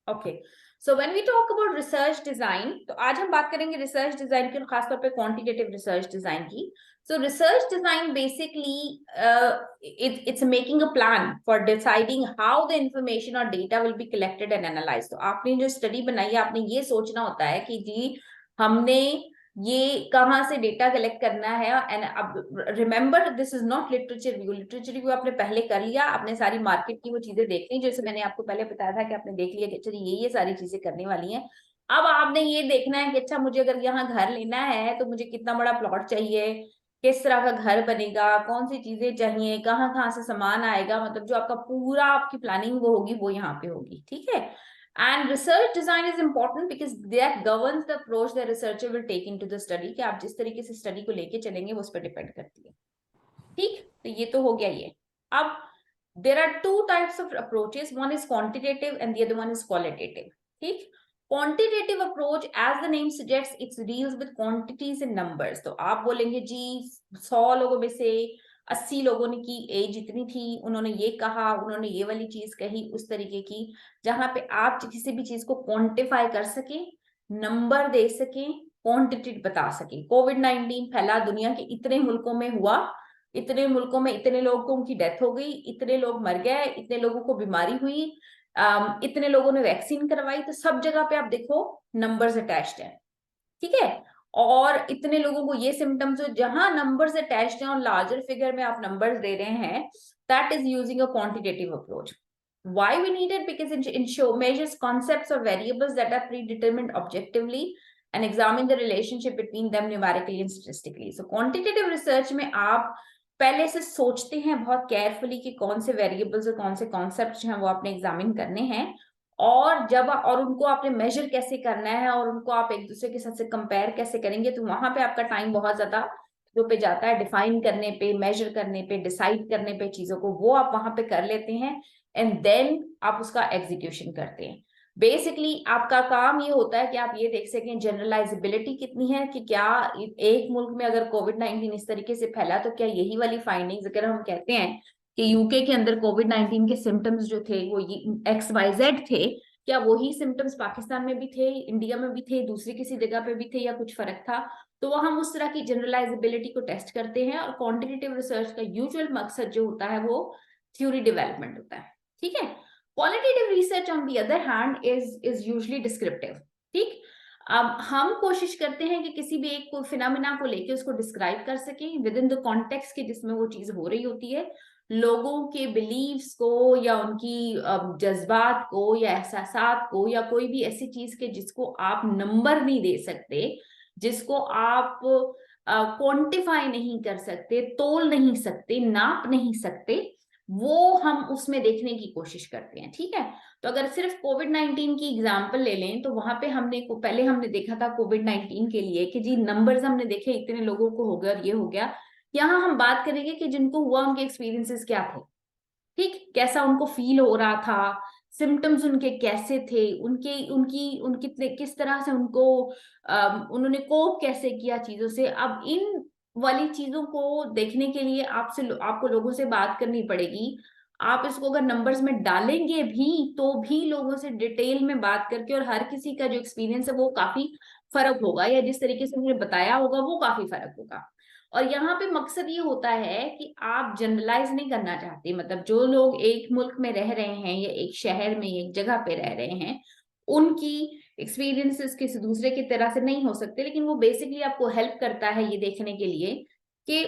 Okay, so when we talk about research design, तो आज हम बात करेंगे रिसर्च डिजाइन की और खासतौर पे क्वांटिटेटिव रिसर्च डिजाइन की. सो research design basically it's making a plan for deciding how the information or data will be collected and analyzed. तो आपने जो स्टडी बनाई है, आपने ये सोचना होता है कि जी हमने ये कहाँ से डेटा कलेक्ट करना है. एंड अब remember, this is not literature view. Literature view आपने पहले कर लिया, आपने सारी मार्केट की वो चीजें देख ली, जैसे मैंने आपको पहले बताया था कि आपने देख लिया कि अच्छा ये सारी चीजें करने वाली हैं. अब आपने ये देखना है कि अच्छा मुझे अगर यहाँ घर लेना है तो मुझे कितना बड़ा प्लॉट चाहिए, किस तरह का घर बनेगा, कौन सी चीजें चाहिए, कहाँ कहाँ से सामान आएगा, मतलब जो आपका पूरा आपकी प्लानिंग वो होगी, वो यहाँ पे होगी. ठीक है. And research design is important because that governs the approach the researcher will take into the study. कि आप जिस तरीके से स्टडी को लेके चलेंगे वो उस पर डिपेंड करती है. ठीक, तो ये तो हो गया ये. अब there are two types of approaches. One is quantitative and the other one is qualitative. ठीक, quantitative approach, as the name suggests, it deals with quantities and numbers. तो आप बोलेंगे जी 100 लोगों में से 80 लोगों ने की एज इतनी थी, उन्होंने ये कहा, उन्होंने ये वाली चीज कही, उस तरीके की, जहां पे आप किसी भी चीज को क्वांटिफाई कर सके, नंबर दे सके, क्वांटिटी बता सके. कोविड-19 फैला, दुनिया के इतने मुल्कों में हुआ, इतने मुल्कों में इतने लोगों की डेथ हो गई, इतने लोग मर गए, इतने लोगों को बीमारी हुई, इतने लोगों ने वैक्सीन करवाई, तो सब जगह पे आप देखो नंबर्स अटैच्ड है. ठीक है. और इतने लोगों को ये सिम्टम्स, जहां नंबर्स अटैच्ड हैं और लार्जर फिगर में आप नंबर्स दे रहे हैं, that is using a quantitative approach. Why we need it? Because it measures concepts or variables that are predetermined objectively and examine the relationship between them numerically and statistically. So quantitative research में आप पहले से सोचते हैं बहुत carefully कि कौन से वेरिएबल्स और कौन से कॉन्सेप्ट्स हैं वो आपने एग्जामिन करने हैं, और उनको आपने मेजर कैसे करना है और उनको आप एक दूसरे के साथ से कंपेयर कैसे करेंगे. तो वहां पे आपका टाइम बहुत ज्यादा जो पे जाता है, डिफाइन करने पे, मेजर करने पे, डिसाइड करने पे चीजों को, वो आप वहां पे कर लेते हैं एंड देन आप उसका एग्जीक्यूशन करते हैं. बेसिकली आपका काम ये होता है कि आप ये देख सकें जनरलाइजेबिलिटी कितनी है, कि क्या एक मुल्क में अगर कोविड-19 इस तरीके से फैला तो क्या यही वाली फाइंडिंग्स, अगर हम कहते हैं कि यूके के अंदर कोविड-19 के सिम्टम्स जो थे वो XYZ थे, क्या वही सिम्टम्स पाकिस्तान में भी थे, इंडिया में भी थे, दूसरी किसी जगह पे भी थे, या कुछ फर्क था. तो वो हम उस तरह की जनरलाइजेबिलिटी को टेस्ट करते हैं. और क्वांटिटेटिव रिसर्च का यूजुअल मकसद जो होता है वो थ्योरी डेवलपमेंट होता है. ठीक है. Qualitative research on the other hand is usually descriptive. ठीक. अब हम कोशिश करते हैं कि किसी भी एक फिनोमेना को लेके उसको डिस्क्राइब कर सकें विद इन द कॉन्टेक्स्ट के जिसमें वो चीज हो रही होती है, लोगों के बिलीव्स को या उनकी जज्बात को या एहसासात को, या कोई भी ऐसी चीज के जिसको आप नंबर नहीं दे सकते, जिसको आप क्वांटिफाई नहीं कर सकते, तोल नहीं सकते, नाप नहीं सकते, वो हम उसमें देखने की कोशिश करते हैं. ठीक है. तो अगर सिर्फ कोविड-19 की एग्जांपल ले लें तो वहां पे पहले हमने देखा था कोविड-19 के लिए कि जी नंबर्स हमने देखे, इतने लोगों को हो गया और ये हो गया. यहाँ हम बात करेंगे कि जिनको हुआ उनके एक्सपीरियंसेस क्या थे. ठीक, कैसा उनको फील हो रहा था, सिम्टम्स उनके कैसे थे, उनके उनकी उन कितने किस तरह से उनको उन्होंने कोप कैसे किया चीजों से. अब इन वाली चीजों को देखने के लिए आपको लोगों से बात करनी पड़ेगी. आप इसको अगर नंबर्स में डालेंगे भी तो भी लोगों से डिटेल में बात करके, और हर किसी का जो एक्सपीरियंस है वो काफी फर्क होगा, या जिस तरीके से उन्होंने बताया होगा वो काफी फर्क होगा. और यहाँ पे मकसद ये होता है कि आप जनरलाइज नहीं करना चाहते, मतलब जो लोग एक मुल्क में रह रहे हैं या एक शहर में एक जगह पे रह रहे हैं, उनकी एक्सपीरियंसेस किसी दूसरे की तरह से नहीं हो सकते, लेकिन वो बेसिकली आपको हेल्प करता है ये देखने के लिए कि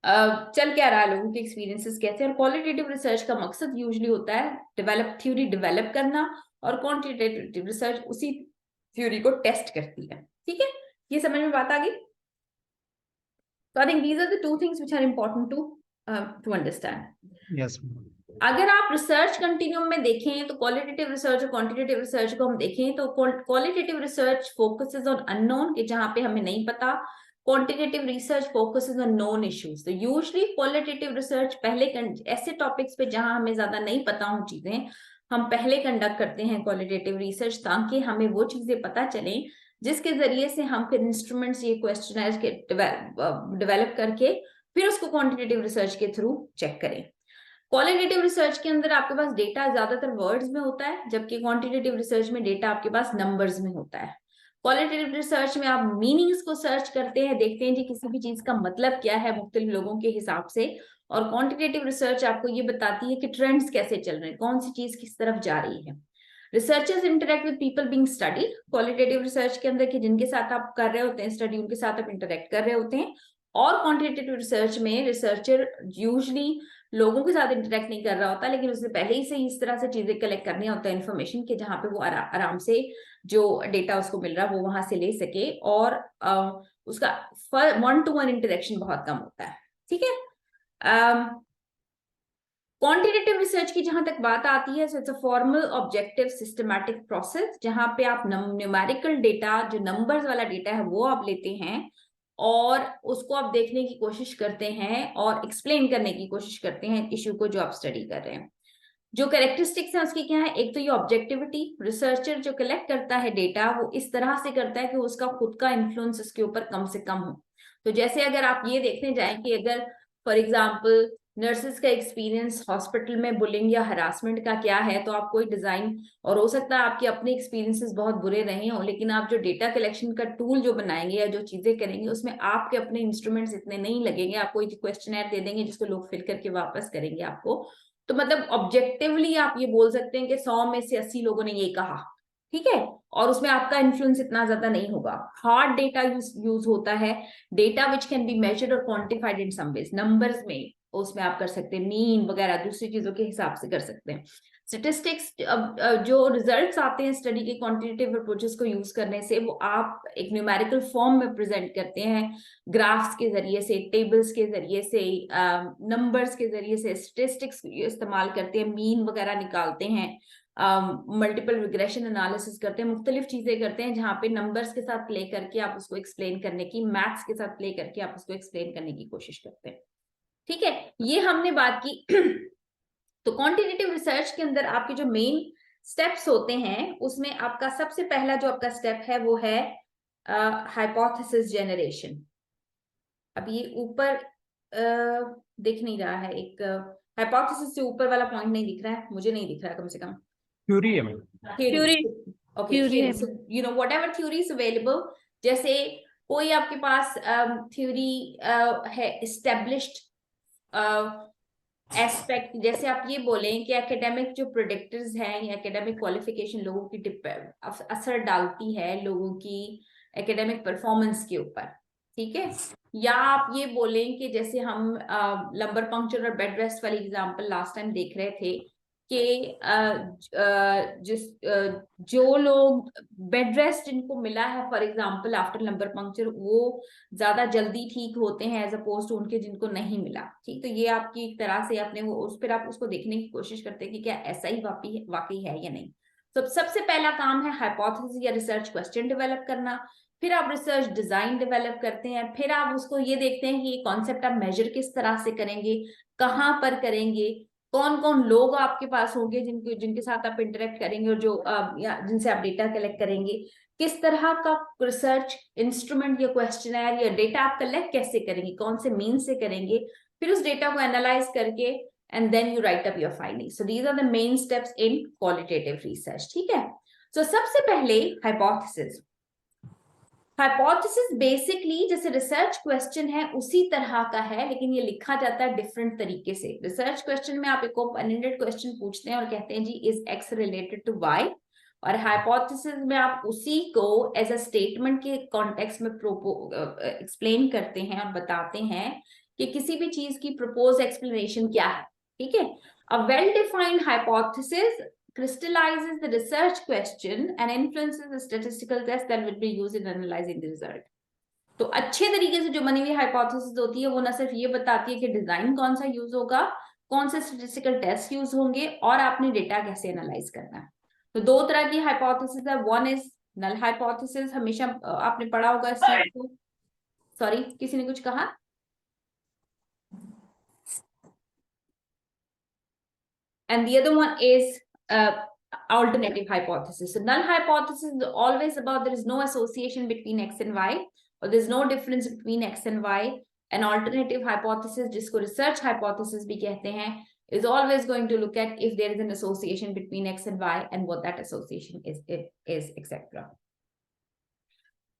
चल क्या रहा है, लोगों के एक्सपीरियंसेस कैसे. और क्वालिटेटिव रिसर्च का मकसद यूजुअली होता है थ्योरी डेवलप करना, और क्वांटिटेटिव रिसर्च उसी थ्योरी को टेस्ट करती है. ठीक है. ये समझ में बात आ गई. So I think these are the two things which are important to understand. Yes. अगर आप रिसर्च कंटिन्यूम में देखें तो क्वालिटेटिव रिसर्च और क्वांटिटेटिव रिसर्च को हम देखें तो qualitative research focuses on unknown, कि जहां पे हमें नहीं पता. Quantitative research focuses on known issues. तो यूजुअली क्वालिटेटिव रिसर्च पहले ऐसे टॉपिक्स पे जहां हमें ज्यादा नहीं पता हो चीजें, हम पहले कंडक्ट करते हैं क्वालिटेटिव रिसर्च, ताकि हमें वो चीजें पता चले जिसके जरिए से हम फिर इंस्ट्रूमेंट्स, ये क्वेश्चनर्स के डेवलप करके फिर उसको क्वांटिटेटिव रिसर्च के थ्रू चेक करें. क्वालिटेटिव रिसर्च के अंदर आपके पास डेटा ज्यादातर वर्ड्स में होता है, जबकि क्वांटिटेटिव रिसर्च में डेटा आपके पास नंबर्स में होता है। क्वालिटेटिव रिसर्च में आप मीनिंग्स को सर्च करते हैं, देखते हैं कि किसी भी चीज का मतलब क्या है मुख्तलिफ लोगों के हिसाब से, और क्वांटिटेटिव रिसर्च आपको ये बताती है कि ट्रेंड्स कैसे चल रहे हैं, कौन सी चीज किस तरफ जा रही है। Researchers interact with people being studied, qualitative research के अंदर कि जिनके साथ आप कर रहे होते हैं स्टडी, उनके साथ आप इंटरेक्ट कर रहे होते हैं। और क्वांटिटेटिव रिसर्च में रिसर्चर यूजली लोगों के साथ इंटरेक्ट नहीं कर रहा होता, लेकिन उससे पहले ही से इस तरह से चीजें कलेक्ट करनी होता है इन्फॉर्मेशन के, जहां पे वो आराम से जो डेटा उसको मिल रहा है वो वहां से ले सके, और उसका 1-to-1 इंटरेक्शन बहुत कम होता है। ठीक है। क्वांटिटेटिव रिसर्च की जहां तक बात आती है, so it's a formal objective systematic process, जहां पे आप न्यूमेरिकल डेटा, जो नंबर्स वाला डेटा है वो आप लेते हैं और उसको आप देखने की कोशिश करते हैं और एक्सप्लेन करने की कोशिश करते हैं इश्यू को जो आप स्टडी कर रहे हैं। जो कैरेक्टरिस्टिक्स हैं उसकी क्या है, एक तो ये ऑब्जेक्टिविटी, रिसर्चर जो कलेक्ट करता है डेटा वो इस तरह से करता है कि उसका खुद का इन्फ्लुएंस उसके ऊपर कम से कम हो। तो जैसे अगर आप ये देखने जाएं कि अगर फॉर एग्जाम्पल नर्सेस का एक्सपीरियंस हॉस्पिटल में बुलिंग या हरासमेंट का क्या है, तो आप कोई डिजाइन, और हो सकता है आपके अपने एक्सपीरियंसेस बहुत बुरे रहे हो, लेकिन आप जो डेटा कलेक्शन का टूल जो बनाएंगे या जो चीजें करेंगे उसमें आपके अपने इंस्ट्रूमेंट्स इतने नहीं लगेंगे, आप कोई क्वेश्चनर दे देंगे जिसको लोग फिल करके वापस करेंगे आपको। तो मतलब ऑब्जेक्टिवली आप ये बोल सकते हैं कि 100 में से 80 लोगों ने ये कहा, ठीक है, और उसमें आपका इन्फ्लुएंस इतना ज्यादा नहीं होगा। हार्ड डेटा यूज होता है, data which can be measured और क्वांटिफाइड इन सम वेज, नंबर्स में उसमें आप कर सकते हैं, मीन वगैरह दूसरी चीजों के हिसाब से कर सकते हैं। स्टेटिस्टिक्स, जो रिजल्ट्स आते हैं स्टडी के क्वांटिटेटिव अप्रोचेस को यूज करने से, वो आप एक न्यूमेरिकल फॉर्म में प्रेजेंट करते हैं, ग्राफ्स के जरिए से, टेबल्स के जरिए से, नंबर्स के जरिए से, स्टेटिस्टिक्स इस्तेमाल करते हैं, मीन वगैरह निकालते हैं, मल्टीपल रिग्रेशन एनालिसिस करते हैं, मुख्तलिफ चीजें करते हैं जहां पे नंबर्स के साथ प्ले करके आप उसको एक्सप्लेन करने की, मैथ्स के साथ प्ले करके आप उसको एक्सप्लेन करने की कोशिश करते हैं। ठीक है, ये हमने बात की। तो क्वांटिटेटिव रिसर्च के अंदर आपके जो मेन स्टेप्स होते हैं उसमें आपका सबसे पहला जो आपका स्टेप है वो है हाइपोथेसिस जनरेशन। अब ये ऊपर दिख नहीं रहा है, एक हाइपोथेसिस से ऊपर वाला पॉइंट नहीं दिख रहा है, मुझे नहीं दिख रहा है कम से कम। थ्योरी है theory, okay, theory so you know whatever theory is available, जैसे कोई आपके पास थ्योरी है एस्टेब्लिश्ड एस्पेक्ट, जैसे आप ये बोलें कि एकेडमिक जो प्रेडिक्टर्स हैं या एकेडमिक क्वालिफिकेशन लोगों की असर डालती है लोगों की एकेडमिक परफॉर्मेंस के ऊपर, ठीक है। या आप ये बोलें कि जैसे हम लंबर पंक्चर और बेड रेस्ट वाली एग्जांपल लास्ट टाइम देख रहे थे कि जो लोग बेड रेस्ट जिनको मिला है for example after lumbar puncture, वो ज्यादा जल्दी ठीक होते हैं एज अपोज टू उनके जिनको नहीं मिला। ठीक, तो ये आपकी एक तरह से आपने वो उस पर आप उसको देखने की कोशिश करते हैं कि क्या ऐसा ही वाकई है या नहीं। तो सबसे पहला काम है हाइपोथेसिस या रिसर्च क्वेश्चन डेवलप करना, फिर आप रिसर्च डिजाइन डेवलप करते हैं, फिर आप उसको ये देखते हैं कि ये कॉन्सेप्ट आप मेजर किस तरह से करेंगे, कहाँ पर करेंगे, कौन कौन लोग आपके पास होंगे जिनके साथ आप इंटरेक्ट करेंगे और जो या जिनसे आप डेटा कलेक्ट करेंगे, किस तरह का रिसर्च इंस्ट्रूमेंट या क्वेश्चनर या डेटा आप कलेक्ट कैसे करेंगे, कौन से मीन से करेंगे, फिर उस डेटा को एनालाइज करके and then you write up your findings. So these are the main steps in qualitative research. ठीक है, सो सबसे पहले हाइपोथेसिस। हाइपोथेसिस बेसिकली जैसे रिसर्च क्वेश्चन है उसी तरह का है, लेकिन ये लिखा जाता है डिफरेंट तरीके से। रिसर्च क्वेश्चन में आप एक ओपन एंडेड क्वेश्चन पूछते हैं और कहते हैं जी is X related to Y, और हाइपोथेसिस में आप उसी को एज अ स्टेटमेंट के कॉन्टेक्स्ट में एक्सप्लेन करते हैं और बताते हैं कि किसी भी चीज की प्रपोज एक्सप्लेनेशन क्या है। ठीक है, a well defined hypothesis crystallizes the research question and influences the statistical test that will be used in analyzing the result. तो अच्छे तरीके से जो बनी हुई हाइपोथेसिस होती है वो न सिर्फ ये बताती है कि डिजाइन कौन सा यूज होगा, कौन से स्टैटिस्टिकल टेस्ट यूज होंगे और आपने डेटा कैसे एनालाइज करना है। तो दो तरह की हाइपोथेसिस है, वन इज नल हाइपोथेसिस, हमेशा आपने पढ़ा होगा इस चीज को। सॉरी, किसी ने कुछ कहा? And the other one is alternative hypothesis. So null hypothesis is always about there is no association between x and y, or there's no difference between x and y. An alternative hypothesis जिसको research hypothesis भी कहते हैं, is always going to look at if there is an association between X and Y and what that association is, etc.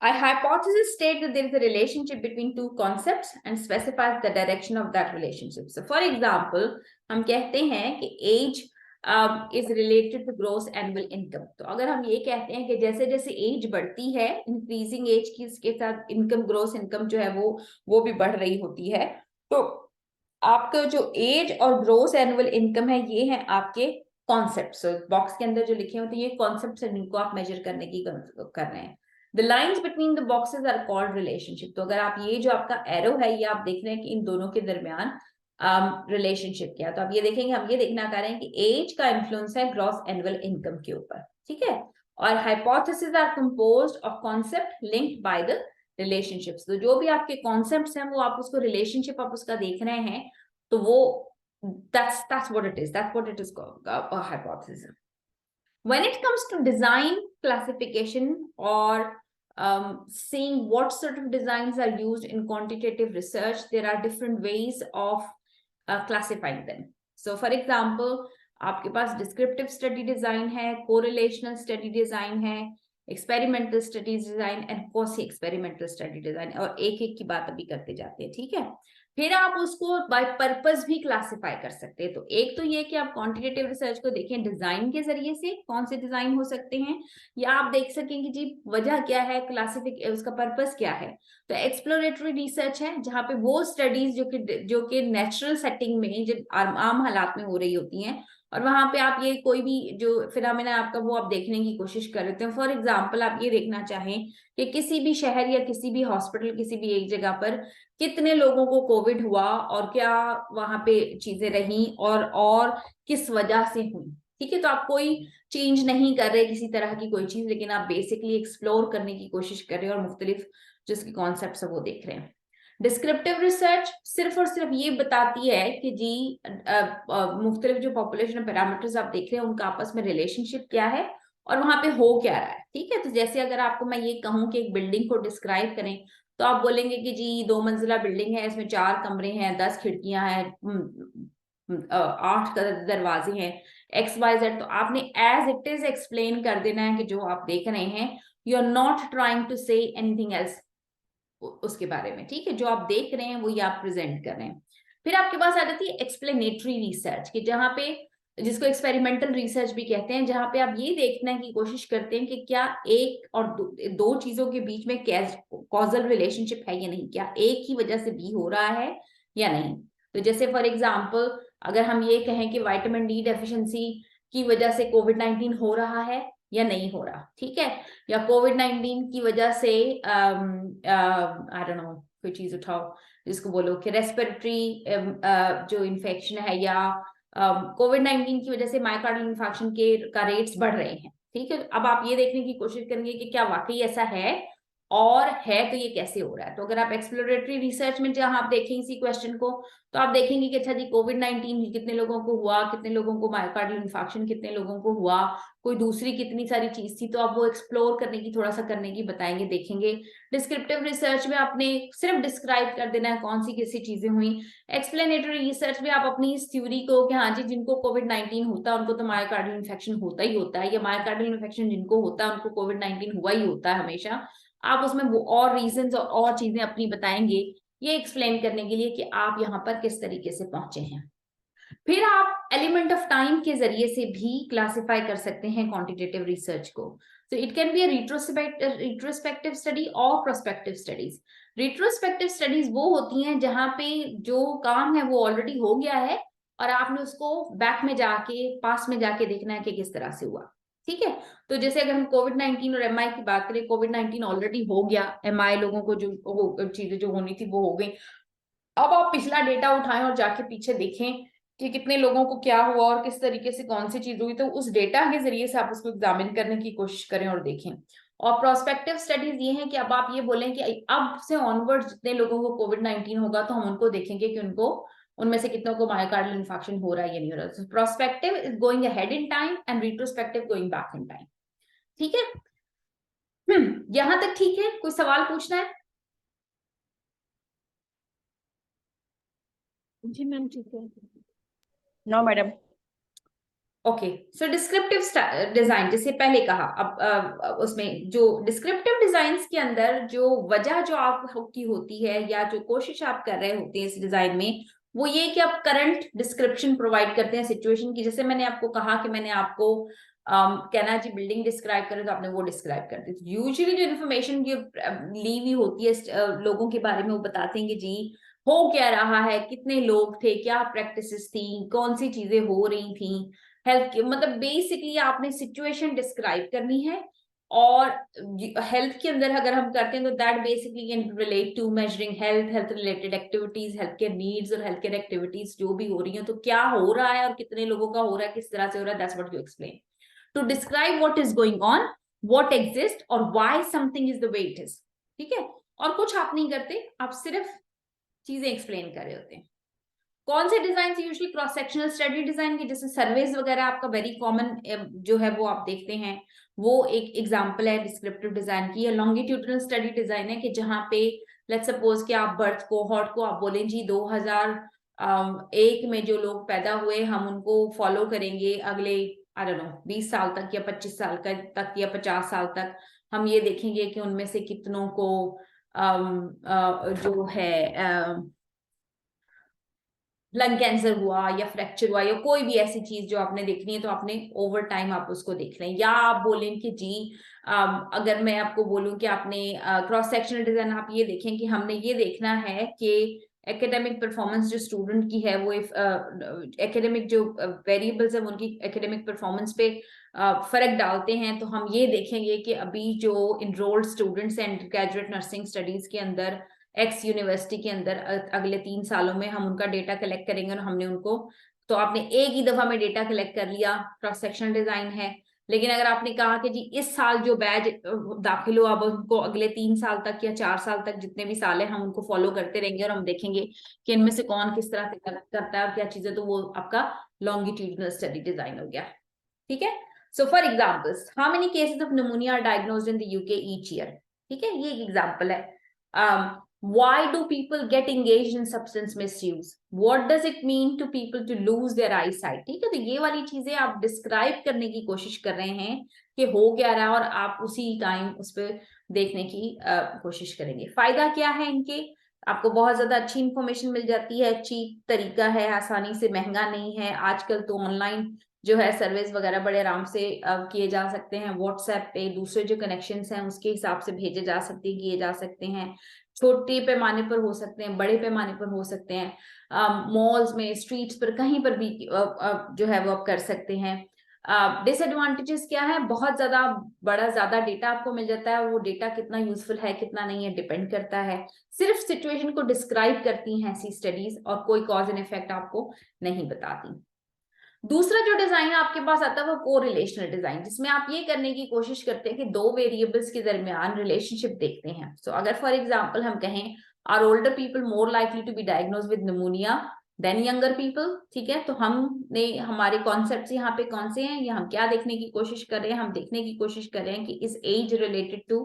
A hypothesis states that there is a relationship between two concepts and specifies the direction of that relationship. So, for example, हम कहते हैं कि age is related to gross annual income. तो अगर हम ये कहते हैं कि जैसे जैसे age बढ़ती है, increasing age की इसके साथ income, gross income जो है वो भी बढ़ रही होती है. तो आपका जो एज और ग्रोस एनुअल इनकम है, ये है आपके कॉन्सेप्ट. बॉक्स के अंदर जो लिखे होते हैं ये कॉन्सेप्ट है जिनको आप मेजर करने की कर रहे हैं. The lines between the boxes are called relationship. तो अगर आप ये जो आपका एरो है ये आप देख रहे हैं कि इन दोनों के दरमियान रिलेशनशिप क्या, तो आप ये देखेंगे, हम ये देखना कर रहे हैं कि एज का इन्फ्लुएंस है ग्रॉस एनुअल इनकम के ऊपर. ठीक है. और hypothesis are composed of concept linked by the relationships. तो जो भी आपके कॉन्सेप्ट्स हैं वो आप उसको रिलेशनशिप आप उसका देख रहे हैं, तो वो that's what it is called a hypothesis. When it comes to design classification or seeing what sort of designs are used in quantitative research, there are different ways of classifying them. So for example, आपके पास descriptive study design है, correlational study design है, experimental studies design and quasi experimental study design, और एक एक की बात अभी करते जाते हैं. ठीक है. फिर आप उसको बाय पर्पस भी क्लासिफाई कर सकते हैं. तो एक तो ये कि आप क्वांटिटेटिव रिसर्च को देखें डिजाइन के जरिए से, कौन से डिजाइन हो सकते हैं, या आप देख सकें कि जी वजह क्या है, क्लासिफिक उसका पर्पस क्या है. तो एक्सप्लोरेटरी रिसर्च है जहां पे वो स्टडीज जो कि नेचुरल सेटिंग में जो आम हालात में हो रही होती हैं, और वहां पे आप ये कोई भी जो फिनोमेना आपका वो आप देखने की कोशिश कर रहे हैं. फॉर एग्जांपल आप ये देखना चाहें कि किसी भी शहर या किसी भी हॉस्पिटल, किसी भी एक जगह पर कितने लोगों को कोविड हुआ और क्या वहां पे चीजें रही और किस वजह से हुई. ठीक है. तो आप कोई चेंज नहीं कर रहे किसी तरह की कोई चीज, लेकिन आप बेसिकली एक्सप्लोर करने की कोशिश कर रहे हैं और मुख्तलिफ जिसके कॉन्सेप्ट है वो देख रहे हैं. डिस्क्रिप्टिव रिसर्च सिर्फ और सिर्फ ये बताती है कि जी मुख्तलिफ जो पॉपुलेशन पैरामीटर्स आप देख रहे हैं उनका आपस में रिलेशनशिप क्या है और वहां पे हो क्या रहा है. ठीक है. तो जैसे अगर आपको मैं ये कहूं कि एक बिल्डिंग को डिस्क्राइब करें, तो आप बोलेंगे कि जी 2 मंजिला बिल्डिंग है, इसमें 4 कमरे हैं, 10 खिड़कियां हैं, 8 दरवाजे हैं, XYZ. तो आपने एज इट इज एक्सप्लेन कर देना है कि जो आप देख रहे हैं, you are not trying to say anything else उसके बारे में. ठीक है. जो आप देख रहे हैं वो ये आप प्रेजेंट कर रहे हैं. फिर आपके पास आ जाती है एक्सप्लेनेटरी रिसर्च की, जहां पे जिसको एक्सपेरिमेंटल रिसर्च भी कहते हैं, जहां पे आप ये देखने की कोशिश करते हैं कि क्या एक और दो चीजों के बीच में कॉजल रिलेशनशिप है या नहीं, क्या एक ही वजह से भी हो रहा है या नहीं. तो जैसे फॉर एग्जाम्पल अगर हम ये कहें कि विटामिन डी डेफिशिएंसी की वजह से कोविड-19 हो रहा है या नहीं हो रहा. ठीक है. या कोविड-19 की वजह से आई डोंट नो कोई चीज उठाओ जिसको बोलो कि रेस्पिरेटरी जो इन्फेक्शन है, या कोविड-19 की वजह से मायोकार्डियल इन्फेक्शन का रेट्स बढ़ रहे हैं. ठीक है. अब आप ये देखने की कोशिश करेंगे कि क्या वाकई ऐसा है, और है तो ये कैसे हो रहा है. तो अगर आप एक्सप्लोरेटरी रिसर्च में जहां आप देखें इसी क्वेश्चन को, तो आप देखेंगे कि अच्छा जी कोविड-19 कितने लोगों को हुआ, कितने लोगों को मायोकार्डियल इन्फेक्शन कितने लोगों को हुआ, कोई दूसरी कितनी सारी चीज थी. तो आप वो एक्सप्लोर करने की थोड़ा सा करने की बताएंगे, देखेंगे. डिस्क्रिप्टिव रिसर्च में आपने सिर्फ डिस्क्राइब कर देना है कौन सी कैसी चीजें हुई. एक्सप्लेनेटरी रिसर्च में आप अपनी इस थ्योरी को कि हाँ जी जिनको कोविड-19 होता है उनको तो मायोकार्डियल इन्फेक्शन होता ही होता है, या मायोकार्डियल इन्फेक्शन जिनको होता है उनको कोविड-19 हुआ ही होता है हमेशा. आप उसमें वो और रीजंस और चीजें अपनी बताएंगे, ये एक्सप्लेन करने के लिए कि आप यहाँ पर किस तरीके से पहुंचे हैं. फिर आप एलिमेंट ऑफ टाइम के जरिए से भी क्लासिफाई कर सकते हैं क्वांटिटेटिव रिसर्च को. तो it can be a retrospective study और प्रोस्पेक्टिव स्टडीज. रिट्रोस्पेक्टिव स्टडीज वो होती हैं जहां पे जो काम है वो ऑलरेडी हो गया है और आपने उसको बैक में जाके पास में जाके देखना है कि किस तरह से हुआ. ठीक है. तो जैसे अगर हम कोविड-19 और एमआई की बात करें, कोविड-19 ऑलरेडी हो गया, एमआई लोगों को जो चीजें जो होनी थी वो हो गई. अब आप पिछला डेटा उठाएं और जाके पीछे देखें कि कितने लोगों को क्या हुआ और किस तरीके से कौन सी चीज हुई. तो उस डेटा के जरिए से आप उसको एग्जामिन करने की कोशिश करें और देखें. और प्रोस्पेक्टिव स्टडीज ये हैं कि अब आप ये बोलें कि अब से ऑनवर्ड जितने लोगों को कोविड-19 होगा तो हम उनको देखेंगे कि उनको उनमें से कितनों को मायोकार्डियल इन्फेक्शन हो रहा है या नहीं हो रहा. Prospective is going ahead in time and retrospective going back in time. ठीक है. यहां तक ठीक है. कोई सवाल पूछना है? जी मैम ठीक है. No madam. Okay, so descriptive design जैसे पहले कहा, अब उसमें जो डिस्क्रिप्टिव डिजाइन्स के अंदर जो वजह जो आपकी होती है या जो कोशिश आप कर रहे होते हैं इस डिजाइन में, वो ये कि आप करंट डिस्क्रिप्शन प्रोवाइड करते हैं सिचुएशन की। जैसे मैंने आपको कहा कि मैंने आपको कहना जी बिल्डिंग डिस्क्राइब करें, तो आपने वो डिस्क्राइब कर दी। यूजुअली जो इन्फॉर्मेशन जो ली हुई होती है लोगों के बारे में, वो बताते हैं कि जी हो क्या रहा है, कितने लोग थे, क्या प्रैक्टिसेस थी, कौन सी चीजें हो रही थी, हेल्थ के, मतलब बेसिकली आपने सिचुएशन डिस्क्राइब करनी है। और हेल्थ के अंदर अगर हम करते हैं तो that basically can relate to measuring health, health related activities, health care needs और हेल्थ केयर एक्टिविटीज जो भी हो रही हैं, तो क्या हो रहा है और कितने लोगों का हो रहा है, किस तरह से हो रहा है, that's what you explain. To describe what is going on, what exist और why something is the way it is. ठीक है, और कुछ आप नहीं करते, आप सिर्फ चीजें एक्सप्लेन कर रहे होते हैं। कौन से design usually cross sectional study design की, जैसे सर्वेज वगैरह आपका वेरी कॉमन जो है वो आप देखते हैं, वो एक एग्जांपल है डिस्क्रिप्टिव डिजाइन की। लॉन्गिट्यूडनल स्टडी डिजाइन है कि जहां पे लेट्स सपोज कि आप बर्थ कोहॉर्ट को आप बोलें जी 2001 में जो लोग पैदा हुए हम उनको फॉलो करेंगे अगले आई डोंट नो 20 साल तक या 25 साल तक या 50 साल तक। हम ये देखेंगे कि उनमें से कितनों को जो है लंग कैंसर हुआ या फ्रैक्चर हुआ या कोई भी ऐसी चीज जो आपने देखनी है, तो आपने ओवर टाइम आप उसको देख लें। या आप बोलें कि जी अगर मैं आपको बोलूं कि आपने क्रॉस सेक्शनल डिजाइन आप ये देखें कि हमने ये देखना है कि एकेडमिक परफॉर्मेंस जो स्टूडेंट की है वो एकेडमिक जो वेरिएबल्स है उनकी एकेडमिक परफॉर्मेंस पे फर्क डालते हैं। तो हम ये देखेंगे कि अभी जो इनरोल्ड स्टूडेंट्स हैं अंडर ग्रेजुएट नर्सिंग स्टडीज के अंदर एक्स यूनिवर्सिटी के अंदर, अगले 3 सालों में हम उनका डेटा कलेक्ट करेंगे और हमने उनको, तो आपने एक ही दफा में डेटा कलेक्ट कर लिया, क्रॉस सेक्शनल डिजाइन है। लेकिन अगर आपने कहा कि जी इस साल जो बैच दाखिल हुआ अब उनको अगले 3 साल तक या 4 साल तक जितने भी साल है हम उनको फॉलो करते रहेंगे और हम देखेंगे कि इनमें से कौन किस तरह से करता है और क्या चीजें, तो वो आपका लॉन्गिट्यूडनल स्टडी डिजाइन हो गया। ठीक है, so for examples, how many cases of pneumonia are diagnosed in the UK each year. ठीक है, ये एक एग्जाम्पल है। Why do people get engaged in substance misuse? What does it mean to people to lose their eyesight? ठीक है, तो ये वाली चीजें आप डिस्क्राइब करने की कोशिश कर रहे हैं कि हो क्या रहा है और आप उसी टाइम उस पर देखने की कोशिश करेंगे। फायदा क्या है इनके, आपको बहुत ज्यादा अच्छी इंफॉर्मेशन मिल जाती है, अच्छी तरीका है, आसानी से, महंगा नहीं है। आजकल तो ऑनलाइन जो है सर्विस वगैरह बड़े आराम से किए जा सकते हैं, व्हाट्सएप पे दूसरे जो कनेक्शंस हैं उसके हिसाब से भेजे जा सकते हैं, किए जा सकते हैं। छोटे पैमाने पर हो सकते हैं, बड़े पैमाने पर हो सकते हैं, मॉल्स में, स्ट्रीट्स पर, कहीं पर भी जो है वो आप कर सकते हैं। डिसएडवांटेजेस क्या है, बहुत ज्यादा डेटा आपको मिल जाता है और वो डेटा कितना यूजफुल है कितना नहीं है डिपेंड करता है। सिर्फ सिचुएशन को डिस्क्राइब करती हैं ऐसी स्टडीज और कोई कॉज एंड इफेक्ट आपको नहीं बताती। दूसरा जो डिजाइन आपके पास आता है वो कोरिलेशनल डिजाइन, जिसमें आप ये करने की कोशिश करते हैं कि दो वेरिएबल्स के दरमियान रिलेशनशिप देखते हैं। सो अगर फॉर एग्जांपल हम कहें are older people more likely to be diagnose with pneumonia than younger people. ठीक है, तो हमने हमारे कॉन्सेप्ट यहाँ पे कौन से हैं, ये हम क्या देखने की कोशिश कर रहे हैं, हम देखने की कोशिश कर रहे हैं कि इस एज रिलेटेड टू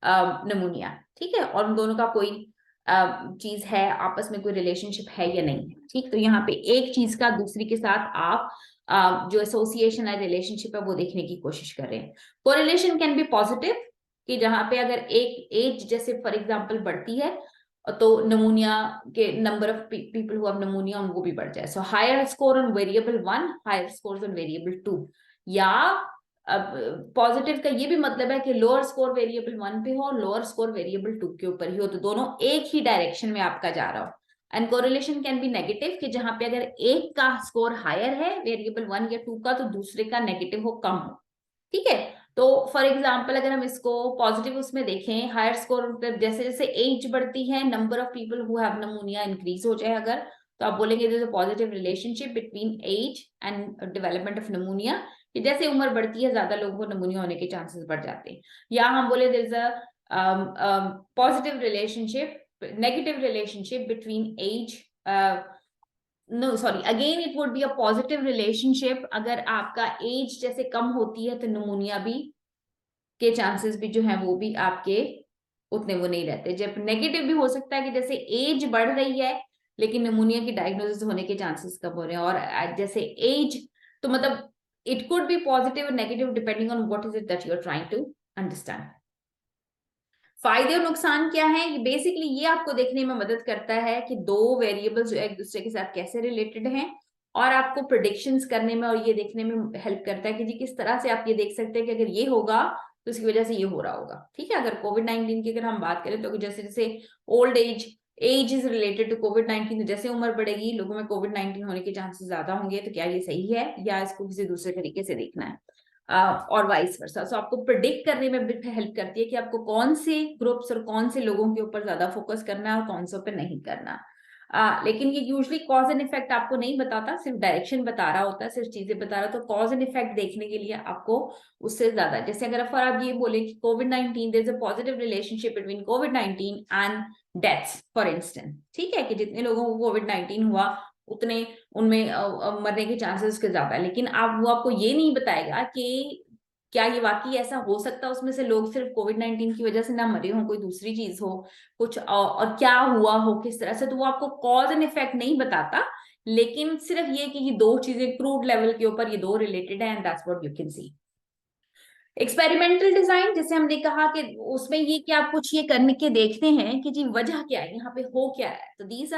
निमोनिया। ठीक है, और उन दोनों का कोई चीज है, आपस में कोई रिलेशनशिप है या नहीं है। ठीक, तो यहाँ पे एक चीज का दूसरी के साथ आप जो एसोसिएशन है, रिलेशनशिप है, वो देखने की कोशिश कर रहे हैं। कोरिलेशन कैन बी पॉजिटिव, कि जहां पे अगर एक एज जैसे फॉर एग्जांपल बढ़ती है तो नमूनिया के number of people who have pneumonia उनको भी बढ़ जाए। So higher score on variable 1, higher score on variable 2। या अब पॉजिटिव का ये भी मतलब है कि लोअर स्कोर वेरिएबल 1 पे हो और लोअर स्कोर वेरिएबल 2 के ऊपर ही हो, तो दोनों एक ही डायरेक्शन में आपका जा रहा हो। And correlation can be negative, कि जहां पे अगर एक का स्कोर हायर है वेरिएबल 1 या 2 का, तो दूसरे का नेगेटिव हो, कम हो। ठीक है, तो फॉर एग्जाम्पल अगर हम इसको पॉजिटिव उसमें देखें, हायर स्कोर जैसे जैसे एज बढ़ती है number of people who have pneumonia increase हो जाए अगर, तो आप बोलेंगे there is a positive relationship between age and development of pneumonia, कि जैसे उम्र बढ़ती है ज्यादा लोगों को निमोनिया होने के चांसेस बढ़ जाते हैं। या हम बोले there is a positive relationship, negative relationship between age, no sorry, again it would be a positive relationship अगर आपका एज जैसे कम होती है तो निमोनिया भी के चांसेस भी जो है वो भी आपके उतने वो नहीं रहते। जब नेगेटिव भी हो सकता है कि जैसे एज बढ़ रही है लेकिन निमोनिया की डायग्नोसिस होने के चांसेस कम हो रहे हैं। और जैसे एज, तो मतलब इट कुड बी पॉजिटिव और negative depending on what is it that you are trying to understand. फायदे और नुकसान क्या है, बेसिकली ये आपको देखने में मदद करता है कि दो वेरिएबल्स जो एक दूसरे के साथ कैसे रिलेटेड हैं, और आपको प्रिडिक्शंस करने में और ये देखने में हेल्प करता है कि जी किस तरह से आप ये देख सकते हैं कि अगर ये होगा तो इसकी वजह से ये हो रहा होगा। ठीक है, अगर कोविड-19 की अगर हम बात करें तो जैसे जैसे old age is related to कोविड-19, तो जैसे उम्र बढ़ेगी लोगों में कोविड-19 होने के चांसेस ज्यादा होंगे। तो क्या ये सही है या इसको किसी दूसरे तरीके से देखना है, और वाइस वर्सा। सो आपको प्रिडिक्ट करने में भी हेल्प करती है कि आपको कौन से ग्रुप्स और कौन से लोगों के ऊपर ज्यादा फोकस करना है और कौन से पे नहीं करना। लेकिन ये यूजली कॉज एंड इफेक्ट आपको नहीं बताता, सिर्फ डायरेक्शन बता रहा होता है, सिर्फ चीजें बता रहा है। तो कॉज एंड इफेक्ट देखने के लिए आपको उससे ज्यादा, जैसे अगर आप ये बोले कि कोविड-19 there is a positive relationship between covid and deaths for instance, ठीक है, कि जितने लोगों को कोविड-19 हुआ उतने उनमें मरने के चांसेस के ज्यादा है। लेकिन वो आपको ये नहीं बताएगा कि क्या ये वाकई ऐसा हो सकता है उसमें से लोग सिर्फ कोविड-19 की वजह से ना मरे हों, कोई दूसरी चीज हो कुछ, और क्या हुआ हो किस तरह से। तो वो आपको कॉज एंड इफेक्ट नहीं बताता, लेकिन सिर्फ ये कि ये दो चीजें क्रूड लेवल के ऊपर ये दो रिलेटेड है, and that's what you can see. Experimental design, जैसे हमने कहा कि उसमें ये कि आप कुछ ये करने के देखते हैं कि जी वजह क्या है, यहाँ पे हो क्या है। तो these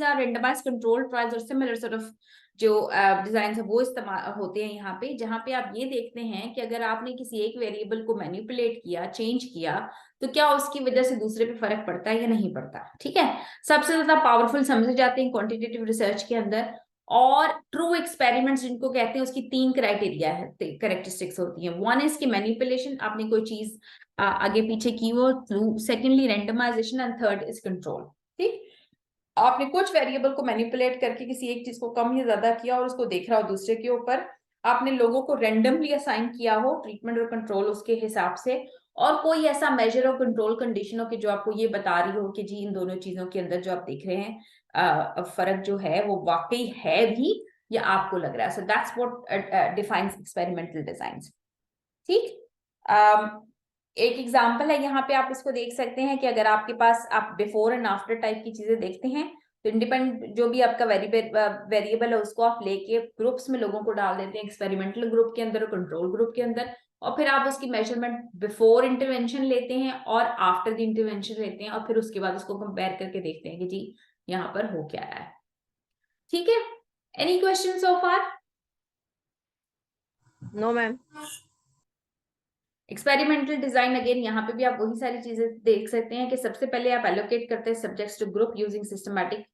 are randomised control trials और सिमिलर सॉर्ट ऑफ जो डिजाइन है वो इस्तेमाल होते हैं यहाँ पे, जहाँ पे आप ये देखते हैं कि अगर आपने किसी एक वेरिएबल को मैनिपुलेट किया, चेंज किया, तो क्या उसकी वजह से दूसरे पे फर्क पड़ता है या नहीं पड़ता। ठीक है, सबसे ज्यादा पावरफुल समझे जाते हैं क्वांटिटेटिव रिसर्च के अंदर। और ट्रू एक्सपेरिमेंट्स जिनको कहते हैं उसकी तीन क्राइटेरिया है, करेक्टरिस्टिक्स होती हैं। वन इज की मैनिपुलेशन, आपने कोई चीज आगे पीछे की हो, secondly randomisation, and third is control. ठीक, आपने कुछ वेरिएबल को मैनिपुलेट करके किसी एक चीज को कम या ज्यादा किया और उसको देख रहा हो दूसरे के ऊपर, आपने लोगों को रेंडमली असाइन किया हो ट्रीटमेंट और कंट्रोल उसके हिसाब से, और कोई ऐसा मेजर और कंट्रोल कंडीशन हो कि जो आपको ये बता रही हो कि जी इन दोनों चीजों के अंदर जो आप देख रहे हैं फर्क जो है वो वाकई है भी या आपको लग रहा है। So that's what defines experimental design. ठीक, एक एग्जांपल है यहाँ पे, आप इसको देख सकते हैं कि अगर आपके पास आप बिफोर एंड आफ्टर टाइप की चीजें देखते हैं, तो इंडिपेंडेंट जो भी आपका वेरिएबल है उसको आप लेके ग्रुप्स में लोगों को डाल देते हैं, एक्सपेरिमेंटल ग्रुप के अंदर और कंट्रोल ग्रुप के अंदर, और फिर आप उसकी मेजरमेंट बिफोर इंटरवेंशन लेते हैं और आफ्टर द इंटरवेंशन लेते हैं, और फिर उसके बाद उसको कंपेयर करके देखते हैं कि जी यहाँ पर हो क्या है। ठीक है, any question so far? No ma'am. Experimental design, again यहाँ पे भी आप वही सारी चीजें देख सकते हैं कि सबसे पहले आप एलोकेट करते हैं subjects to group using systematic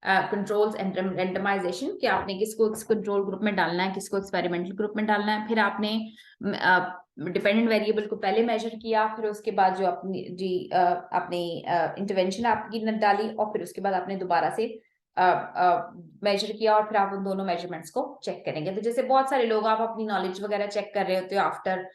controls and randomisation, कि आपने किसको कंट्रोल ग्रुप में डालना है, किसको एक्सपेरिमेंटल ग्रुप में डालना है। फिर आपने डिपेंडेंट वेरिएबल को पहले मेजर किया, फिर उसके बाद जो अपनी अपनी इंटरवेंशन आपकी डाली, और फिर उसके बाद आपने दोबारा से मेजर किया, और फिर आप उन दोनों मेजरमेंट्स को चेक करेंगे। तो जैसे बहुत सारे लोग आप अपनी नॉलेज वगैरह चेक कर रहे होते हो आफ्टर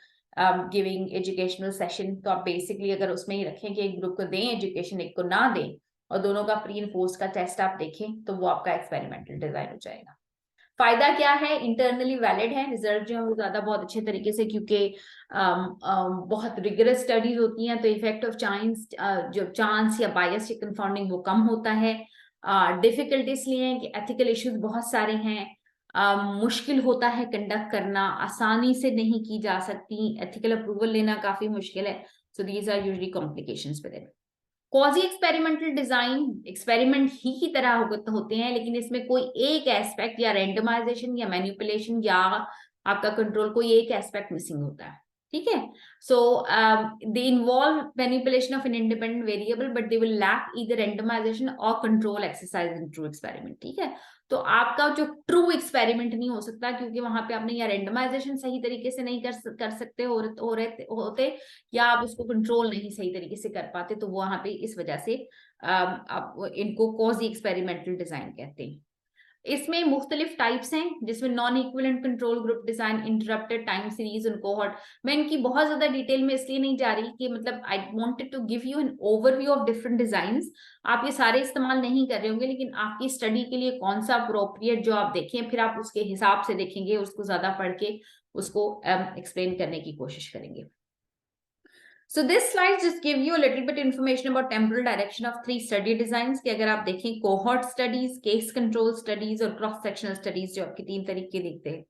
गिविंग एजुकेशनल सेशन, तो आप बेसिकली अगर उसमें ही रखें कि एक ग्रुप को दें एजुकेशन, एक को ना दें, और दोनों का प्री एंड पोस्ट का टेस्ट आप देखें, तो वो आपका एक्सपेरिमेंटल डिजाइन हो जाएगा। फायदा क्या है, इंटरनली वैलिड है, रिजल्ट जो है वो ज्यादा बहुत अच्छे तरीके से, क्योंकि बहुत रिगरस स्टडीज होती हैं, तो इफेक्ट ऑफ चांस या बायस या कंफाउंडिंग वो कम होता है। डिफिकल्ट इसलिए है कि एथिकल इश्यूज बहुत सारे हैं, मुश्किल होता है कंडक्ट करना, आसानी से नहीं की जा सकती, एथिकल अप्रूवल लेना काफी मुश्किल है। So these are usually complications with it. Quasi experimental design experiment ही की तरह होते हैं, लेकिन इसमें कोई एक एस्पेक्ट या रेंडमाइजेशन या मैनिपुलेशन या आपका कंट्रोल, कोई एक एस्पेक्ट मिसिंग होता है। ठीक है, so they involve manipulation of an independent variable, but they will lack either randomisation और control exercise in true experiment. ठीक है, तो आपका जो ट्रू एक्सपेरिमेंट नहीं हो सकता, क्योंकि वहां पे आपने या रेंडमाइजेशन सही तरीके से नहीं कर सकते होते, या आप उसको कंट्रोल नहीं सही तरीके से कर पाते, तो वहां पे इस वजह से आप इनको कॉजी एक्सपेरिमेंटल डिजाइन कहते हैं। इसमें मुख्तलिफ टाइप्स हैं, जिसमें non equivalent control group design, interrupted time series और कोहॉर्ट। मैं इनकी बहुत ज्यादा डिटेल में इसलिए नहीं जा रही कि मतलब I wanted to give you an overview of different designs. आप ये सारे इस्तेमाल नहीं कर रहे होंगे, लेकिन आपकी स्टडी के लिए कौन सा अप्रोप्रिएट जो आप देखें, फिर आप उसके हिसाब से देखेंगे, उसको ज्यादा पढ़ के उसको एक्सप्लेन करने की कोशिश करेंगे। So this slide just give you a little bit information about temporal direction of 3 study designs कि अगर आप देखें cohort studies, case control studies और cross sectional studies जो आपके 3 तरीके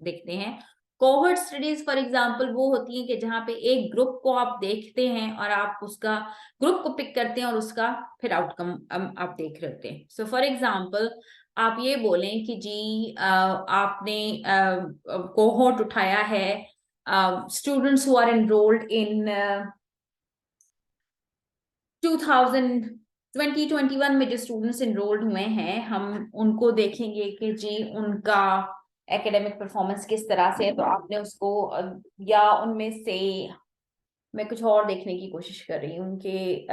देखते हैं। कोहोर्ट स्टडीज फॉर एग्जांपल वो होती है कि जहां पे एक ग्रुप को आप देखते हैं और आप उसका ग्रुप को पिक करते हैं और उसका फिर आउटकम आप देख रहे होते हैं। सो फॉर एग्जांपल आप ये बोलें कि जी आपने कोहोर्ट उठाया है students who are enrolled in 2021 में जो स्टूडेंट्स एनरोल्ड हुए हैं हम उनको देखेंगे कि जी उनका एकेडमिक परफॉर्मेंस किस तरह से है। तो आपने उसको या उनमें से मैं कुछ और देखने की कोशिश कर रही हूँ उनके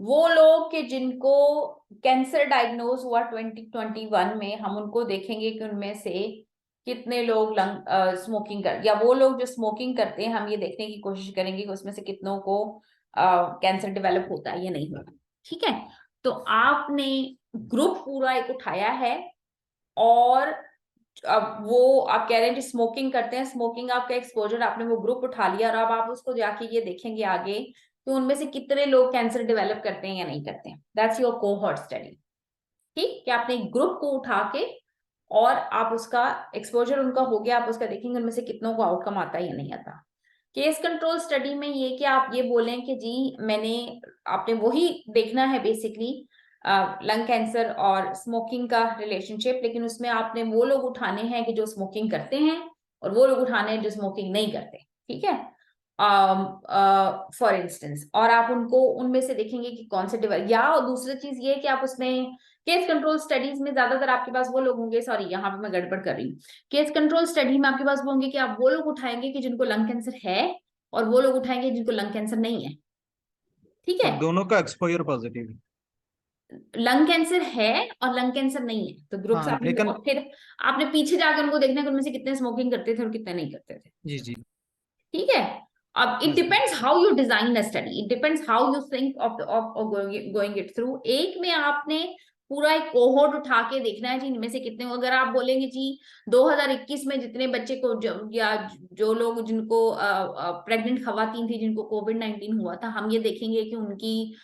वो लोग के जिनको कैंसर डायग्नोज हुआ 2021 में हम उनको देखेंगे कि उनमें से कितने लोग स्मोकिंग कर या वो लोग जो स्मोकिंग करते हैं हम ये देखने की कोशिश करेंगे कि उसमें से कितनों को कैंसर डेवलप होता है या नहीं होता। ठीक है, तो आपने ग्रुप पूरा एक उठाया है और अब वो आप कह रहे हैं कि स्मोकिंग करते हैं, स्मोकिंग आपका एक्सपोजर आपने वो ग्रुप उठा लिया और अब आप उसको जाके ये देखेंगे आगे कि उनमें से कितने लोग कैंसर डेवलप करते हैं या नहीं करते हैं। That's your cohort study. ठीक, कि आपने एक ग्रुप को उठा के और आप उसका एक्सपोजर उनका हो गया, आप उसका देखेंगे उनमें से कितनों को आउटकम आता है या नहीं आता। केस कंट्रोल स्टडी में ये कि आप ये बोलें कि जी आपने वही देखना है बेसिकली लंग कैंसर और स्मोकिंग का रिलेशनशिप, लेकिन उसमें आपने वो लोग उठाने हैं कि जो स्मोकिंग करते हैं और वो लोग उठाने हैं जो स्मोकिंग नहीं करते। ठीक है, फॉर इंस्टेंस, और आप उनको उनमें से देखेंगे कि कौन से डिवाइस, या दूसरी चीज ये कि आप उसमें केस कंट्रोल स्टडीज में ज्यादातर आपके पास वो लोग होंगे, सॉरी यहाँ पे मैं गड़बड़ कर रही हूँ, केस कंट्रोल स्टडी में आपके पास वो होंगे कि आप वो लोग उठाएंगे कि जिनको लंग कैंसर है और वो लोग उठाएंगे जिनको लंग कैंसर नहीं है। ठीक है, दोनों का एक्सपोजर पॉजिटिव है। लंग कैंसर है और लंग कैंसर नहीं है तो ग्रुप्स हाँ आपने, लेकिन और फिर आपने पीछे जाकर उनको देखना कि उनमें से कितने स्मोकिंग करते थे और कितने नहीं करते थे। जी जी। ठीक है, अब it depends how you design a study, it depends how you think of going it through. एक में आपने पूरा एक कोहोर्ट उठा के देखना है जी इनमें से कितने, अगर आप बोलेंगे जी 2021 में जितने बच्चे को या जो लोग जिनको प्रेग्नेंट खवातीन थी जिनको कोविड-19 हुआ था, हम ये देखेंगे कि उनकी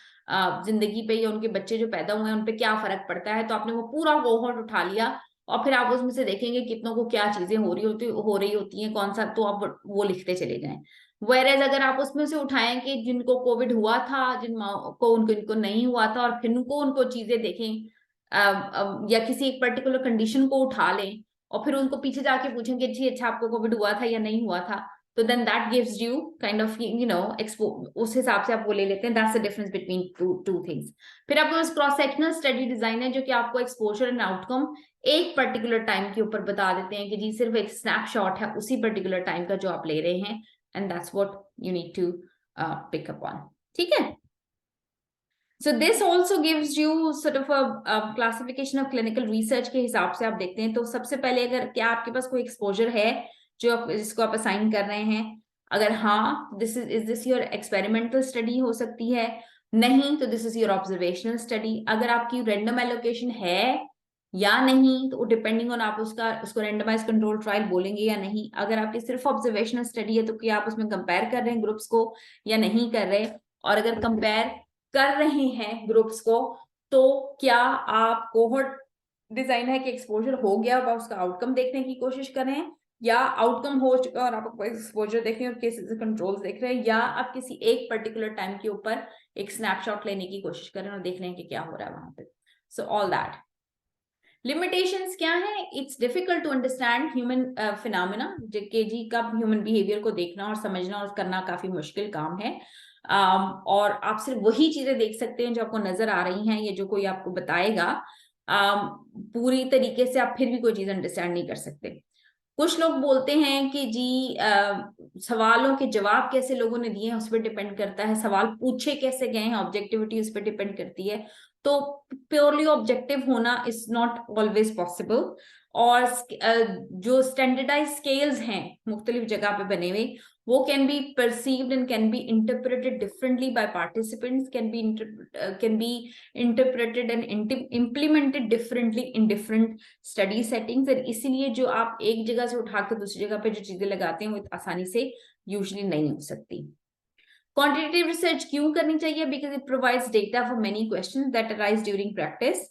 जिंदगी पे या उनके बच्चे जो पैदा हुए हैं उन पे क्या फर्क पड़ता है। तो आपने वो पूरा कोहोर्ट उठा लिया और फिर आप उसमें से देखेंगे कितनों को क्या चीजें हो रही होती हैं कौन सा, तो आप वो लिखते चले जाएं। वेरेज अगर आप उसमें से उठाएं कि जिनको कोविड हुआ था जिनको उनको नहीं हुआ था और फिर उनको चीजें देखें या किसी एक पर्टिकुलर कंडीशन को उठा लें और फिर उनको पीछे जाके पूछेंगे जी अच्छा आपको कोविड हुआ था या नहीं हुआ था, तो then that gives you kind of expo, उस हिसाब से आप वो ले लेते हैं। That's the difference between two things. फिर आपके पास क्रॉस सेक्शनल स्टडी डिजाइन है जो कि आपको एक्सपोजर एंड आउटकम एक पर्टिकुलर टाइम के ऊपर बता देते हैं कि जी सिर्फ एक स्नैपशॉट है उसी पर्टिकुलर टाइम का जो आप ले रहे हैं, and that's what you need to pick up on. ठीक है, so this also gives you sort of a classification of clinical research के हिसाब से आप देखते हैं। तो सबसे पहले अगर क्या आपके पास कोई एक्सपोजर है जिसको आप असाइन कर रहे हैं, अगर हाँ is this your experimental study हो सकती है, नहीं तो this is your observational study. अगर आपकी रैंडम एलोकेशन है या नहीं तो डिपेंडिंग ऑन आप उसको रैंडमाइज कंट्रोल ट्रायल बोलेंगे या नहीं। अगर आपकी सिर्फ ऑब्जर्वेशनल स्टडी है तो क्या आप उसमें कंपेयर कर रहे हैं ग्रुप्स को या नहीं कर रहे, और अगर कंपेयर कर रहे हैं ग्रुप्स को तो क्या आप कोहॉर्ट डिजाइन है कि एक्सपोजर हो गया और उसका आउटकम देखने की कोशिश कर रहे हैं, या आउटकम हो चुका और आप एक्सपोजर देख रहे हैं और केसेस कंट्रोल्स देख रहे हैं, या आप किसी एक पर्टिकुलर टाइम के ऊपर एक स्नैपशॉट लेने की कोशिश कर रहे हैं और देख रहे हैं कि क्या हो रहा है वहां पे। सो ऑल दैट लिमिटेशंस क्या है, it's difficult to understand human phenomena, जी का ह्यूमन बिहेवियर को देखना और समझना और करना काफी मुश्किल काम है। और आप सिर्फ वही चीजें देख सकते हैं जो आपको नजर आ रही हैं, ये जो कोई आपको बताएगा पूरी तरीके से आप फिर भी कोई चीज अंडरस्टैंड नहीं कर सकते। कुछ लोग बोलते हैं कि जी सवालों के जवाब कैसे लोगों ने दिए हैं उस पर डिपेंड करता है, सवाल पूछे कैसे गए हैं ऑब्जेक्टिविटी उस पर डिपेंड करती है। तो प्योरली ऑब्जेक्टिव होना इज नॉट ऑलवेज पॉसिबल, और जो स्टैंडर्डाइज स्केल्स हैं मुख्तलिफ जगह पे बने हुए वो can be perceived and can be interpreted differently by participants, can be interpreted and implemented differently in different study settings, and इसीलिए जो आप एक जगह से उठा के दूसरी जगह पे जो चीजें लगाते हैं वो आसानी से यूजुअली नहीं हो सकती। क्वांटिटेटिव रिसर्च क्यों करनी चाहिए? Because it provides data for many questions that arise during practice.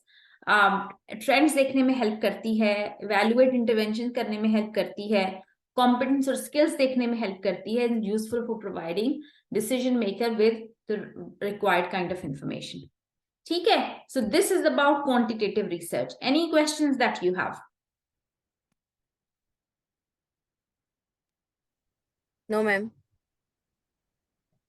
Trends देखने में हेल्प करती है, इवैल्यूएट इंटरवेंशन करने में हेल्प करती है, कॉम्पिटेंस और स्किल्स देखने में हेल्प करती है, and useful for providing decision maker with the required kind of information. ठीक है, so this is about quantitative research. Any questions that you have? No, ma'am.